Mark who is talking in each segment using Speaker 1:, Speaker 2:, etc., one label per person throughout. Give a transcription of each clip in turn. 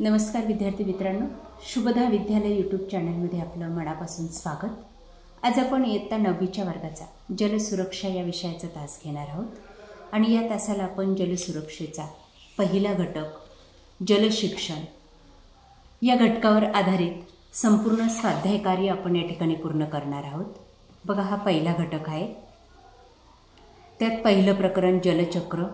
Speaker 1: नमस्कार विद्यार्थी मित्रांनो, शुभदा विद्यालय यूट्यूब चॅनलमध्ये आपलं मनापासून स्वागत। आज आपण इयत्ता 9वीच्या वर्गाचा जलसुरक्षा या विषयाचा तास घेणार आहोत आणि या तासाला आपण जलसुरक्षेचा पहिला घटक जलशिक्षण या घटकावर आधारित संपूर्ण स्वाध्याय कार्य आपण या ठिकाणी पूर्ण करणार आहोत। बघा, हा पहिला घटक आहे। त्यात पहिलं प्रकरण जलचक्र,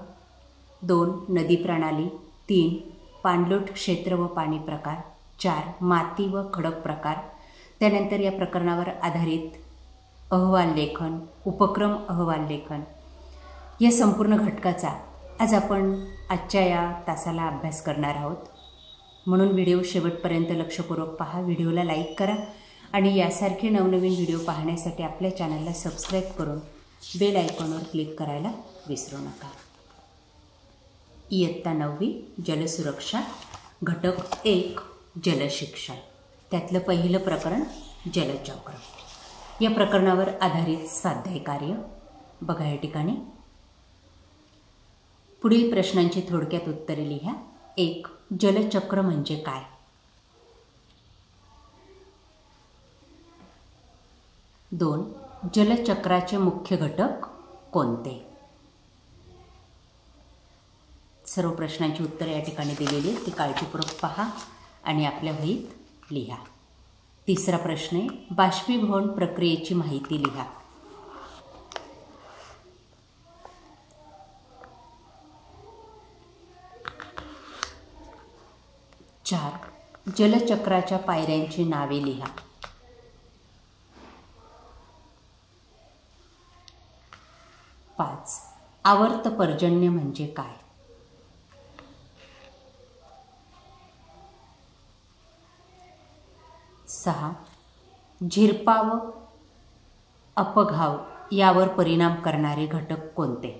Speaker 1: 2 नदी प्रणाली, 3 पाणलोट क्षेत्र व पाणी प्रकार, 4 माती व खडक प्रकार। त्यानंतर या प्रकरणावर आधारित अहवाल लेखन, उपक्रम अहवाल लेखन या संपूर्ण घटकाचा आज आपण आजच्या या तासाला अभ्यास करणार आहोत। म्हणून व्हिडिओ शेवटपर्यंत लक्षपूर्वक पहा, व्हिडिओला लाईक करा आणि यासारखे नवनवीन व्हिडिओ पाहण्यासाठी आपल्या चॅनलला सबस्क्राईब करून बेल आयकॉनवर क्लिक करायला विसरू नका। इयत्ता 9वी जलसुरक्षा, घटक 1 जलशिक्षण, त्यातलं पहिलं प्रकरण जलचक्र। या प्रकरणावर आधारित स्वाध्याय कार्य बघा या ठिकाणी। पुढील प्रश्नांची थोडक्यात उत्तरे लिहा। 1 जलचक्र म्हणजे काय? 2 जलचक्राचे मुख्य घटक कोणते? सर्व प्रश्नांची उत्तरे या ठिकाणी दिलेली आहेत, ती काळजीपूर्वक पहा आणि आपल्या वहीत लिहा। तिसरा प्रश्न आहे, बाष्पीभवन प्रक्रियेची माहिती लिहा। 4 जलचक्राच्या पायऱ्यांची नावे लिहा। 5 आवर्त पर्जन्य म्हणजे काय? 6 झिरपा व अपघाव यावर परिणाम करणारे घटक कोणते?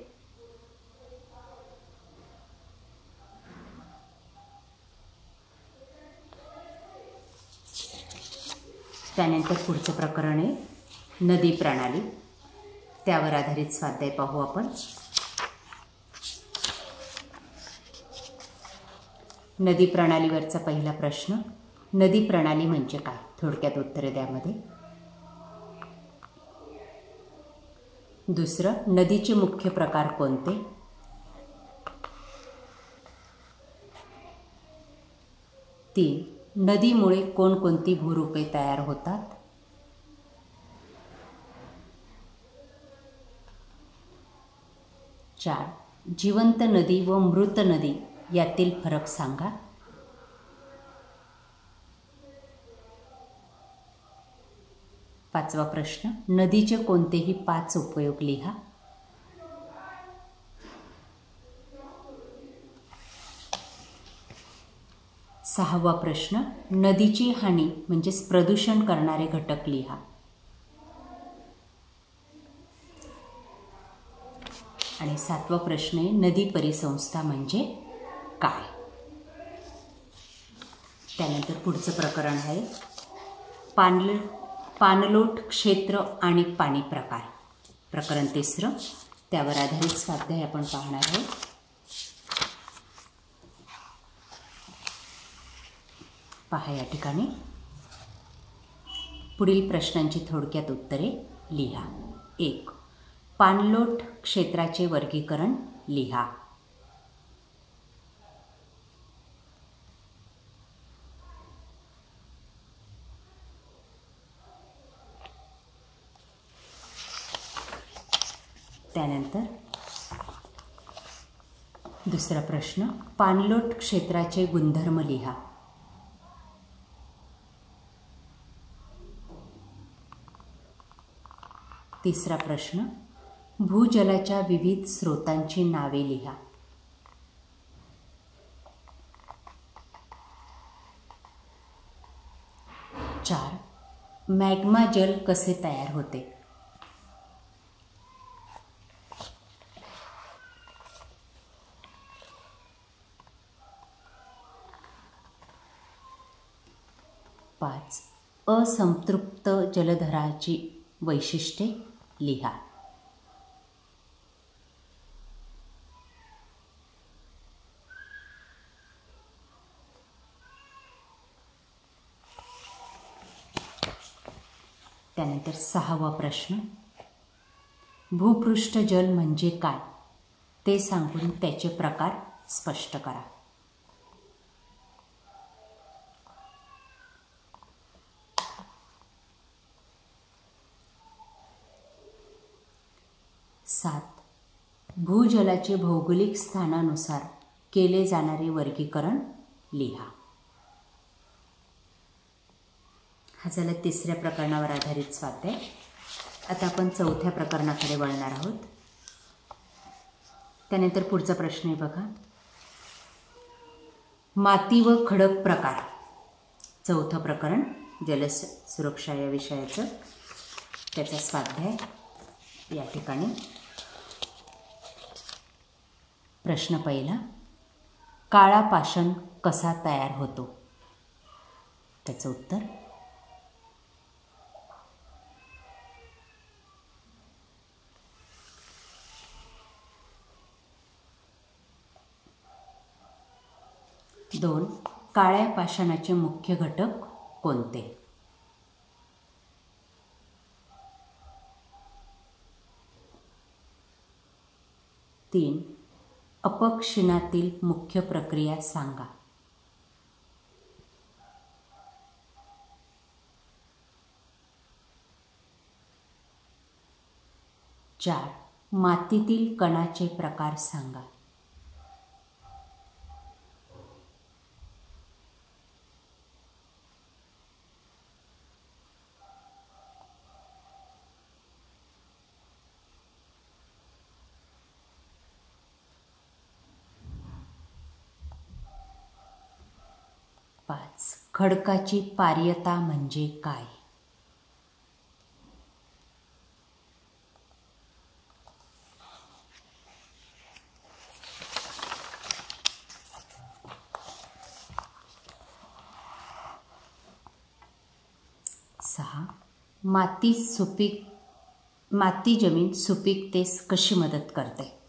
Speaker 1: त्यानंतर पुढचं प्रकरण आहे नदी प्रणाली, त्यावर आधारित स्वाध्याय पाहू आपण। नदी प्रणालीवरचा पहिला प्रश्न, नदी प्रणाली म्हणजे काय? थोडक्यात उत्तरे द्यामध्ये। दुसरं, नदीचे मुख्य प्रकार कोणते? तीन, नदीमुळे कोणकोणती भूरूपे तयार होतात? 4 जिवंत नदी व मृत नदी यातील फरक सांगा। 5वा प्रश्न, नदीचे कोणतेही 5 उपयोग लिहा। 6वा प्रश्न, नदीची हानी म्हणजेच प्रदूषण करणारे घटक लिहा। आणि 7वा प्रश्न आहे, नदी परिसंस्था म्हणजे काय? त्यानंतर पुढचं प्रकरण आहे पाणलोट क्षेत्र आणि पाणी प्रकार, प्रकरण 3, त्यावर आधारित स्वाध्याय आपण पाहणार आहोत। पहा या ठिकाणी पुढील प्रश्नांची थोडक्यात उत्तरे लिहा। 1 पाणलोट क्षेत्राचे वर्गीकरण लिहा। 2 दुसरा प्रश्न, पाणलोट क्षेत्राचे गुणधर्म लिहा। 3 प्रश्न, भूजलाच्या विविध स्रोतांची नावे लिहा। 4 मॅग्मा जल कसे तयार होते? 5 असंतृप्त जलधराची वैशिष्ट्ये लिहा। त्यानंतर 6वा प्रश्न, भूपृष्ठ जल म्हणजे काय ते सांगून त्याचे प्रकार स्पष्ट करा. 7. भूजलाचे भौगोलिक स्थानानुसार केले जाणारे वर्गीकरण लिहा. हा झाला 3ऱ्या प्रकरणावर आधारित स्वाध्याय. आता आपण 4थ्या प्रकरणाकडे वळणार आहोत. त्यानंतर पुढचा प्रश्न आहे बघा, माती व खडक प्रकार. 4थं प्रकरण जलसुरक्षा या विषयाचं, त्याचा स्वाध्याय या ठिकाणी. प्रश्न पहिला, काळा पाषाण कसा तयार होतो? त्याचं उत्तर, दोन, काळ्या पाषाणाचे मुख्य घटक कोणते? 3, अपक्षीणातील मुख्य प्रक्रिया सांगा. 4, मातीतील कणाचे प्रकार सांगा. 5, खडकाची पार्यता म्हणजे काय? 6, माती जमीन सुपीकतेस कशी मदत करते?